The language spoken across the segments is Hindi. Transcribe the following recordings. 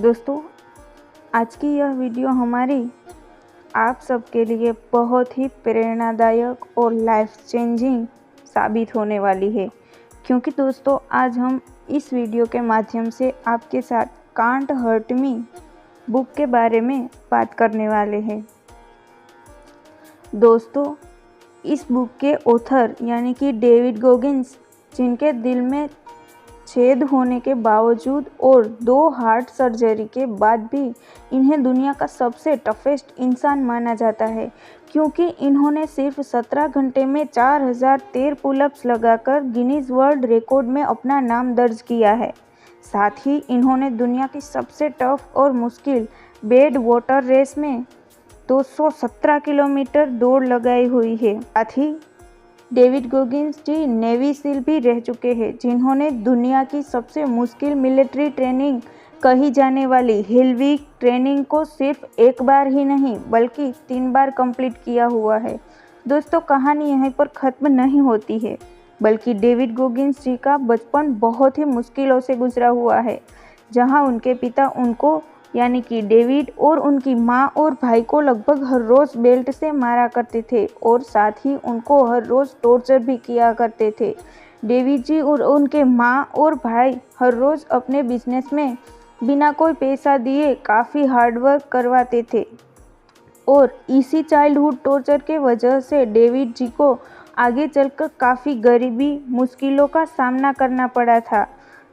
दोस्तों, आज की यह वीडियो हमारी आप सबके लिए बहुत ही प्रेरणादायक और लाइफ चेंजिंग साबित होने वाली है, क्योंकि दोस्तों आज हम इस वीडियो के माध्यम से आपके साथ कांट हर्ट मी बुक के बारे में बात करने वाले हैं। दोस्तों, इस बुक के ऑथर यानी कि डेविड गोगिंस, जिनके दिल में छेद होने के बावजूद और 2 हार्ट सर्जरी के बाद भी इन्हें दुनिया का सबसे टफेस्ट इंसान माना जाता है, क्योंकि इन्होंने सिर्फ 17 घंटे में 4013 पुलअप्स लगाकर गिनीज वर्ल्ड रिकॉर्ड में अपना नाम दर्ज किया है। साथ ही इन्होंने दुनिया की सबसे टफ और मुश्किल बेड वाटर रेस में 217 किलोमीटर दौड़ लगाई हुई है। साथ ही डेविड गोगिंस जी नेवी सील भी रह चुके हैं, जिन्होंने दुनिया की सबसे मुश्किल मिलिट्री ट्रेनिंग कही जाने वाली हिल वीक ट्रेनिंग को सिर्फ एक बार ही नहीं बल्कि 3 बार कंप्लीट किया हुआ है। दोस्तों, कहानी यहीं पर ख़त्म नहीं होती है, बल्कि डेविड गोगिंस जी का बचपन बहुत ही मुश्किलों से गुजरा हुआ है, जहां उनके पिता उनको यानी कि डेविड और उनकी माँ और भाई को लगभग हर रोज़ बेल्ट से मारा करते थे और साथ ही उनको हर रोज़ टॉर्चर भी किया करते थे। डेविड जी और उनके माँ और भाई हर रोज़ अपने बिजनेस में बिना कोई पैसा दिए काफ़ी हार्डवर्क करवाते थे और इसी चाइल्डहुड टॉर्चर के वजह से डेविड जी को आगे चलकर काफ़ी गरीबी मुश्किलों का सामना करना पड़ा था,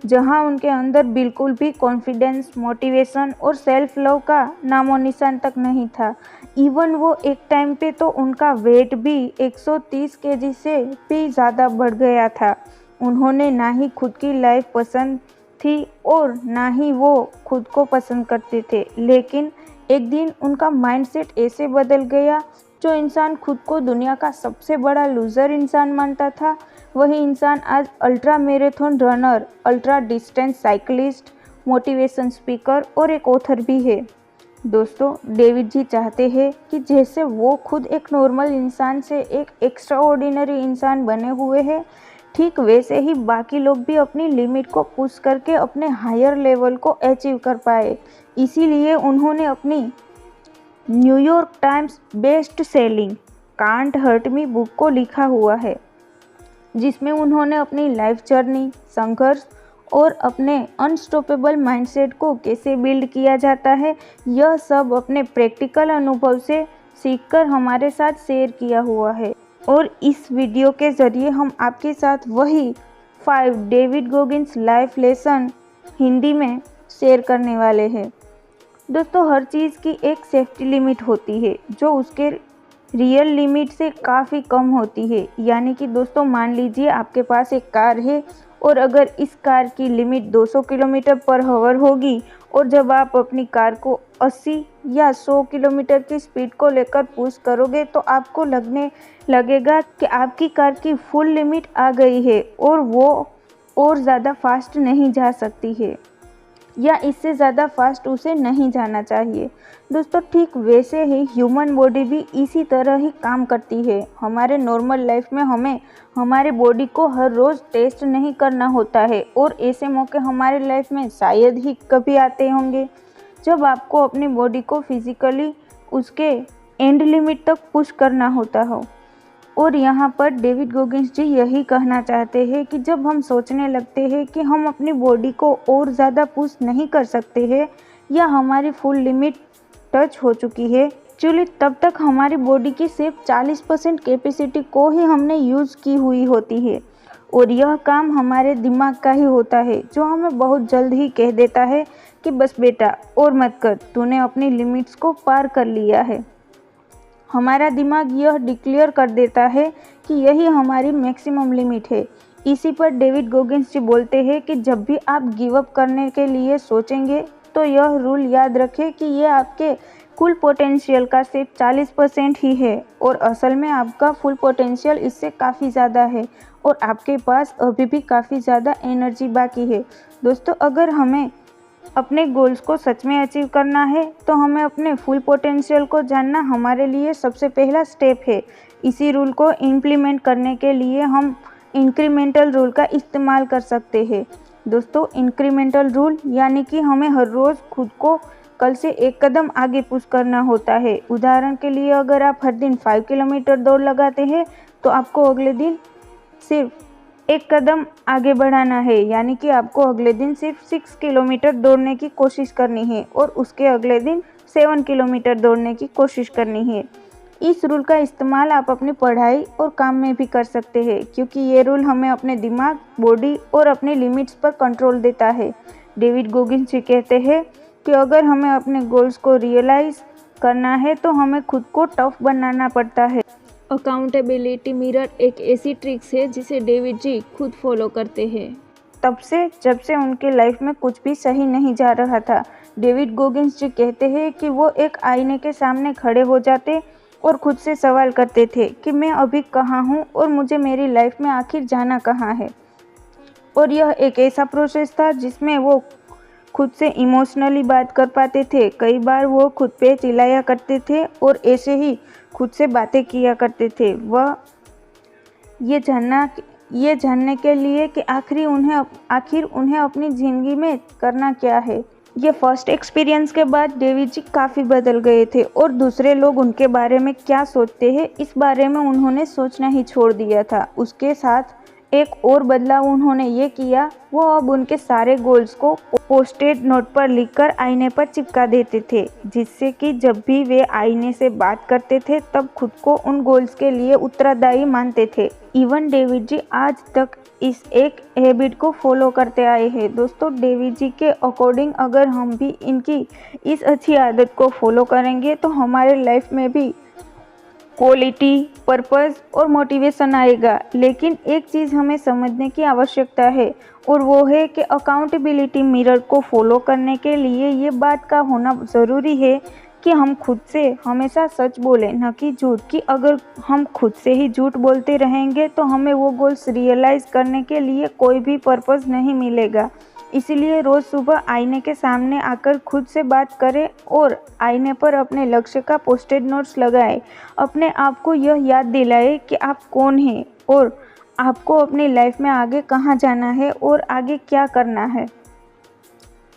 जहां उनके अंदर बिल्कुल भी कॉन्फिडेंस, मोटिवेशन और सेल्फ लव का नामो निशान तक नहीं था। इवन वो एक टाइम पे तो उनका वेट भी 130 केजी से भी ज़्यादा बढ़ गया था। उन्होंने ना ही खुद की लाइफ पसंद थी और ना ही वो खुद को पसंद करते थे, लेकिन एक दिन उनका माइंडसेट ऐसे बदल गया, जो इंसान खुद को दुनिया का सबसे बड़ा लूज़र इंसान मानता था, वही इंसान आज ultra marathon runner, ultra distance cyclist, motivation speaker और एक ऑथर भी है। दोस्तों, डेविड जी चाहते हैं कि जैसे वो खुद एक नॉर्मल इंसान से एक एक्स्ट्रा ऑर्डिनरी इंसान बने हुए हैं, ठीक वैसे ही बाकी लोग भी अपनी लिमिट को पुश करके अपने हायर लेवल को अचीव कर पाए। इसीलिए उन्होंने अपनी New York times best selling can't hurt me book को लिखा हुआ है, जिसमें उन्होंने अपनी लाइफ जर्नी, संघर्ष और अपने अनस्टॉपेबल माइंडसेट को कैसे बिल्ड किया जाता है, यह सब अपने प्रैक्टिकल अनुभव से सीखकर हमारे साथ शेयर किया हुआ है। और इस वीडियो के ज़रिए हम आपके साथ वही 5 David Goggins life lesson Hindi में शेयर करने वाले हैं। दोस्तों, हर चीज़ की एक सेफ्टी लिमिट होती है, जो उसके रियल लिमिट से काफ़ी कम होती है। यानी कि दोस्तों, मान लीजिए आपके पास एक कार है और अगर इस कार की लिमिट 200 किलोमीटर पर आवर होगी और जब आप अपनी कार को 80 या 100 किलोमीटर की स्पीड को लेकर पुश करोगे तो आपको लगने लगेगा कि आपकी कार की फुल लिमिट आ गई है और वो और ज़्यादा फास्ट नहीं जा सकती है या इससे ज़्यादा फास्ट उसे नहीं जाना चाहिए। दोस्तों, ठीक वैसे ही ह्यूमन बॉडी भी इसी तरह ही काम करती है। हमारे नॉर्मल लाइफ में हमें हमारे बॉडी को हर रोज़ टेस्ट नहीं करना होता है और ऐसे मौके हमारे लाइफ में शायद ही कभी आते होंगे जब आपको अपनी बॉडी को फिज़िकली उसके एंड लिमिट तक पुश करना होता हो। और यहाँ पर डेविड गोगिंस जी यही कहना चाहते हैं कि जब हम सोचने लगते हैं कि हम अपनी बॉडी को और ज़्यादा पुश नहीं कर सकते हैं या हमारी फुल लिमिट टच हो चुकी है, एक्चुअली तब तक हमारी बॉडी की सिर्फ 40% कैपेसिटी को ही हमने यूज़ की हुई होती है और यह काम हमारे दिमाग का ही होता है, जो हमें बहुत जल्द ही कह देता है कि बस बेटा और मत कर, तूने अपनी लिमिट्स को पार कर लिया है। हमारा दिमाग यह डिक्लेयर कर देता है कि यही हमारी मैक्सिमम लिमिट है। इसी पर डेविड गोगिंस जी बोलते हैं कि जब भी आप गिव अप करने के लिए सोचेंगे तो यह रूल याद रखें कि यह आपके कुल पोटेंशियल का सिर्फ 40% ही है और असल में आपका फुल पोटेंशियल इससे काफ़ी ज़्यादा है और आपके पास अभी भी काफ़ी ज़्यादा एनर्जी बाकी है। दोस्तों, अगर हमें अपने गोल्स को सच में अचीव करना है तो हमें अपने फुल पोटेंशियल को जानना हमारे लिए सबसे पहला स्टेप है। इसी रूल को इम्प्लीमेंट करने के लिए हम इंक्रीमेंटल रूल का इस्तेमाल कर सकते हैं। दोस्तों इंक्रीमेंटल रूल यानी कि हमें हर रोज़ खुद को कल से एक कदम आगे पुश करना होता है। उदाहरण के लिए अगर आप हर दिन 5 किलोमीटर दौड़ लगाते हैं तो आपको अगले दिन सिर्फ एक कदम आगे बढ़ाना है, यानी कि आपको अगले दिन सिर्फ 6 किलोमीटर दौड़ने की कोशिश करनी है और उसके अगले दिन 7 किलोमीटर दौड़ने की कोशिश करनी है। इस रूल का इस्तेमाल आप अपनी पढ़ाई और काम में भी कर सकते हैं, क्योंकि ये रूल हमें अपने दिमाग, बॉडी और अपने लिमिट्स पर कंट्रोल देता है। डेविड गोगिंस जी कहते हैं कि अगर हमें अपने गोल्स को रियलाइज करना है तो हमें खुद को टफ बनाना पड़ता है। अकाउंटेबिलिटी मिरर एक ऐसी ट्रिक्स है जिसे डेविड जी खुद फॉलो करते हैं। जब से उनके लाइफ में कुछ भी सही नहीं जा रहा था, डेविड गोगिंस जी कहते हैं कि वो एक आईने के सामने खड़े हो जाते और खुद से सवाल करते थे कि मैं अभी कहाँ हूँ और मुझे मेरी लाइफ में आखिर जाना कहाँ है। और यह एक ऐसा प्रोसेस था जिसमें वो खुद से इमोशनली बात कर पाते थे। कई बार वो खुद पे चिल्लाया करते थे और ऐसे ही खुद से बातें किया करते थे। वह ये जानने के लिए कि आखिर उन्हें अपनी ज़िंदगी में करना क्या है। ये फर्स्ट एक्सपीरियंस के बाद डेविड जी काफ़ी बदल गए थे और दूसरे लोग उनके बारे में क्या सोचते हैं इस बारे में उन्होंने सोचना ही छोड़ दिया था। उसके साथ एक और बदलाव उन्होंने ये किया, वो अब उनके सारे गोल्स को पोस्टेड नोट पर लिखकर आईने पर चिपका देते थे, जिससे कि जब भी वे आईने से बात करते थे तब खुद को उन गोल्स के लिए उत्तरदायी मानते थे। इवन डेविड जी आज तक इस एक हैबिट को फॉलो करते आए हैं। दोस्तों डेविड जी के अकॉर्डिंग अगर हम भी इनकी इस अच्छी आदत को फॉलो करेंगे तो हमारे लाइफ में भी क्वालिटी, पर्पस और मोटिवेशन आएगा। लेकिन एक चीज़ हमें समझने की आवश्यकता है और वो है कि अकाउंटेबिलिटी मिरर को फॉलो करने के लिए ये बात का होना ज़रूरी है कि हम खुद से हमेशा सच बोलें, न कि झूठ। कि अगर हम खुद से ही झूठ बोलते रहेंगे तो हमें वो गोल्स रियलाइज़ करने के लिए कोई भी पर्पस नहीं मिलेगा। इसीलिए रोज़ सुबह आईने के सामने आकर खुद से बात करें और आईने पर अपने लक्ष्य का पोस्टेड नोट्स लगाएं। अपने आप को यह याद दिलाएं कि आप कौन हैं और आपको अपनी लाइफ में आगे कहाँ जाना है और आगे क्या करना है।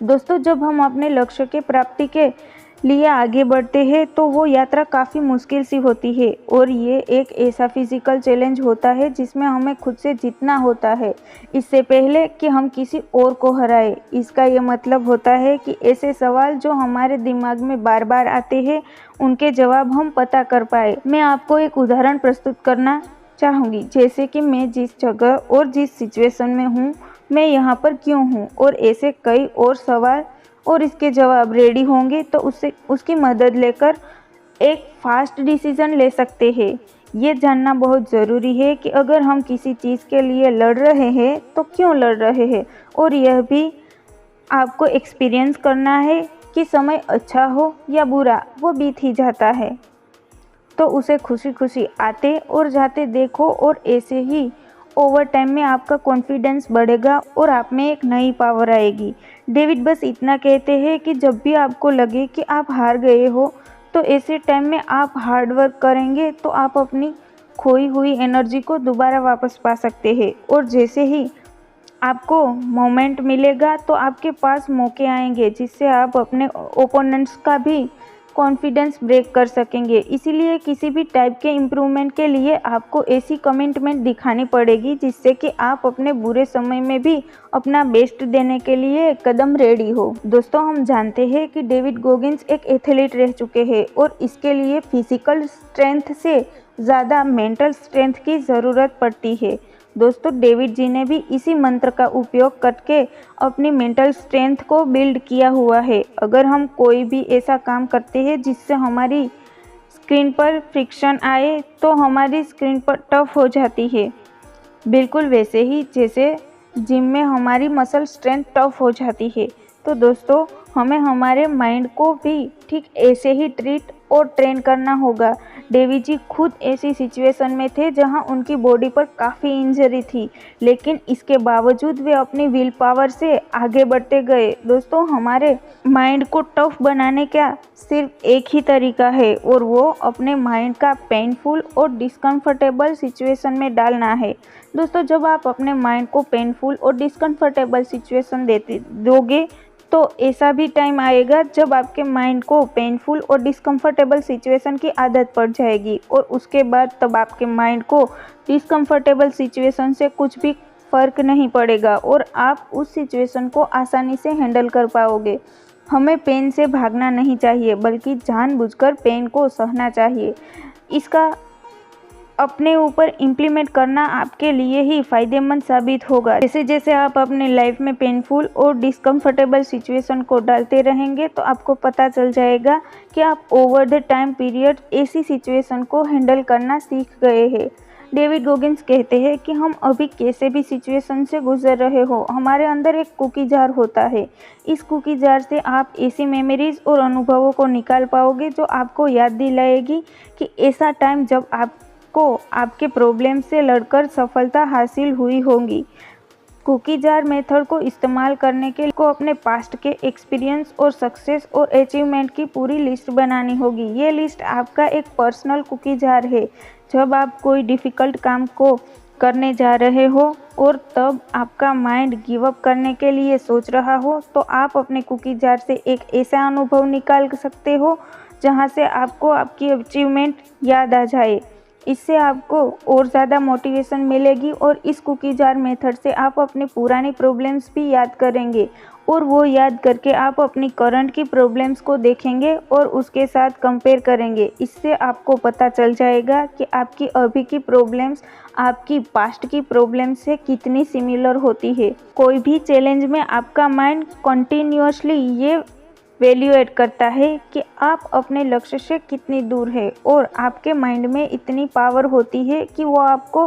दोस्तों जब हम अपने लक्ष्य के प्राप्ति के लिए आगे बढ़ते हैं तो वो यात्रा काफ़ी मुश्किल सी होती है और ये एक ऐसा फिजिकल चैलेंज होता है जिसमें हमें खुद से जीतना होता है इससे पहले कि हम किसी और को हराएं। इसका ये मतलब होता है कि ऐसे सवाल जो हमारे दिमाग में बार बार आते हैं उनके जवाब हम पता कर पाए। मैं आपको एक उदाहरण प्रस्तुत करना चाहूँगी, जैसे कि मैं जिस जगह और जिस सिचुएशन में हूँ, मैं यहाँ पर क्यों हूँ, और ऐसे कई और सवाल और इसके जवाब रेडी होंगे तो उसकी मदद लेकर एक फास्ट डिसीज़न ले सकते हैं। ये जानना बहुत ज़रूरी है कि अगर हम किसी चीज़ के लिए लड़ रहे हैं तो क्यों लड़ रहे हैं, और यह भी आपको एक्सपीरियंस करना है कि समय अच्छा हो या बुरा वो बीत ही जाता है, तो उसे खुशी खुशी आते और जाते देखो और ऐसे ही ओवर टाइम में आपका कॉन्फिडेंस बढ़ेगा और आप में एक नई पावर आएगी। डेविड बस इतना कहते हैं कि जब भी आपको लगे कि आप हार गए हो तो ऐसे टाइम में आप हार्ड वर्क करेंगे तो आप अपनी खोई हुई एनर्जी को दोबारा वापस पा सकते हैं, और जैसे ही आपको मोमेंट मिलेगा तो आपके पास मौके आएंगे जिससे आप अपने ओपोनेंट्स का भी कॉन्फिडेंस ब्रेक कर सकेंगे। इसीलिए किसी भी टाइप के इम्प्रूवमेंट के लिए आपको ऐसी कमिटमेंट दिखानी पड़ेगी जिससे कि आप अपने बुरे समय में भी अपना बेस्ट देने के लिए कदम रेडी हो। दोस्तों हम जानते हैं कि डेविड गोगिंस एक एथलीट रह चुके हैं और इसके लिए फिजिकल स्ट्रेंथ से ज़्यादा मेंटल स्ट्रेंथ की ज़रूरत पड़ती है। दोस्तों डेविड जी ने भी इसी मंत्र का उपयोग करके अपनी मेंटल स्ट्रेंथ को बिल्ड किया हुआ है। अगर हम कोई भी ऐसा काम करते हैं जिससे हमारी स्क्रीन पर फ्रिक्शन आए तो हमारी स्क्रीन पर टफ हो जाती है, बिल्कुल वैसे ही जैसे जिम में हमारी मसल स्ट्रेंथ टफ हो जाती है। तो दोस्तों हमें हमारे माइंड को भी ठीक ऐसे ही ट्रीट और ट्रेन करना होगा। डेवी जी खुद ऐसी सिचुएशन में थे जहां उनकी बॉडी पर काफ़ी इंजरी थी, लेकिन इसके बावजूद वे अपनी विल पावर से आगे बढ़ते गए। दोस्तों, हमारे माइंड को टफ बनाने का सिर्फ एक ही तरीका है, और वो अपने माइंड का पेनफुल और डिस्कम्फर्टेबल सिचुएशन में डालना है। दोस्तों, जब आप अपने माइंड को पेनफुल और डिस्कम्फर्टेबल सिचुएशन दोगे तो ऐसा भी टाइम आएगा जब आपके माइंड को पेनफुल और डिस्कम्फर्टेबल सिचुएशन की आदत पड़ जाएगी, और उसके बाद तब आपके माइंड को डिस्कम्फर्टेबल सिचुएशन से कुछ भी फ़र्क नहीं पड़ेगा और आप उस सिचुएशन को आसानी से हैंडल कर पाओगे। हमें पेन से भागना नहीं चाहिए, बल्कि जानबूझकर पेन को सहना चाहिए। इसका अपने ऊपर इम्प्लीमेंट करना आपके लिए ही फ़ायदेमंद साबित होगा। जैसे जैसे आप अपने लाइफ में पेनफुल और डिस्कम्फर्टेबल सिचुएशन को डालते रहेंगे तो आपको पता चल जाएगा कि आप ओवर द टाइम पीरियड ऐसी सिचुएशन को हैंडल करना सीख गए हैं। डेविड गोगिंस कहते हैं कि हम अभी कैसे भी सिचुएशन से गुजर रहे हो, हमारे अंदर एक कुकी जार होता है। इस कुकी जार से आप ऐसी मेमोरीज और अनुभवों को निकाल पाओगे जो आपको याद दिलाएगी कि ऐसा टाइम जब आपको आपके प्रॉब्लम से लड़कर सफलता हासिल हुई होगी। कुकी जार मेथड को इस्तेमाल करने के लिए को अपने पास्ट के एक्सपीरियंस और सक्सेस और अचीवमेंट की पूरी लिस्ट बनानी होगी। ये लिस्ट आपका एक पर्सनल कुकी जार है। जब आप कोई डिफ़िकल्ट काम को करने जा रहे हो और तब आपका माइंड गिव अप करने के लिए सोच रहा हो, तो आप अपने कुकी जार से एक ऐसा अनुभव निकाल सकते हो जहां से आपको आपकी अचीवमेंट याद आ जाए। इससे आपको और ज़्यादा मोटिवेशन मिलेगी और इस कुकी जार मेथड से आप अपनी पुरानी प्रॉब्लम्स भी याद करेंगे, और वो याद करके आप अपनी करंट की प्रॉब्लम्स को देखेंगे और उसके साथ कंपेयर करेंगे। इससे आपको पता चल जाएगा कि आपकी अभी की प्रॉब्लम्स आपकी पास्ट की प्रॉब्लम्स से कितनी सिमिलर होती है। कोई भी चैलेंज में आपका माइंड कंटिन्यूअसली ये वैल्यूएट करता है कि आप अपने लक्ष्य से कितनी दूर है, और आपके माइंड में इतनी पावर होती है कि वो आपको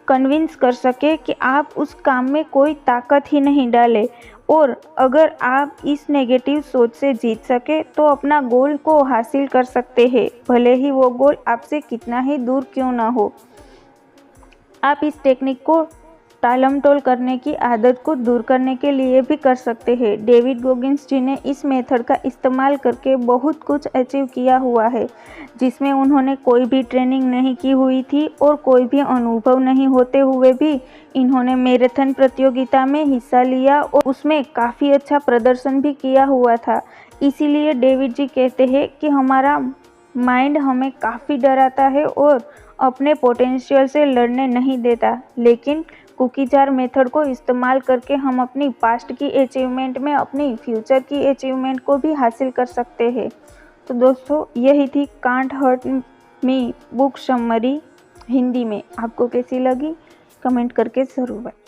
कन्विंस कर सके कि आप उस काम में कोई ताकत ही नहीं डाले। और अगर आप इस नेगेटिव सोच से जीत सके तो अपना गोल को हासिल कर सकते हैं, भले ही वो गोल आपसे कितना ही दूर क्यों ना हो। आप इस टेक्निक को टालमटोल करने की आदत को दूर करने के लिए भी कर सकते हैं। डेविड गोगिंस जी ने इस मेथड का इस्तेमाल करके बहुत कुछ अचीव किया हुआ है, जिसमें उन्होंने कोई भी ट्रेनिंग नहीं की हुई थी और कोई भी अनुभव नहीं होते हुए भी इन्होंने मैराथन प्रतियोगिता में हिस्सा लिया और उसमें काफ़ी अच्छा प्रदर्शन भी किया हुआ था। इसीलिए डेविड जी कहते हैं कि हमारा माइंड हमें काफ़ी डराता है और अपने पोटेंशियल से लड़ने नहीं देता, लेकिन कुकी जार मेथड को इस्तेमाल करके हम अपनी पास्ट की अचीवमेंट में अपनी फ्यूचर की अचीवमेंट को भी हासिल कर सकते हैं। तो दोस्तों, यही थी can't hurt me book summary Hindi में। आपको कैसी लगी कमेंट करके ज़रूर बताएं।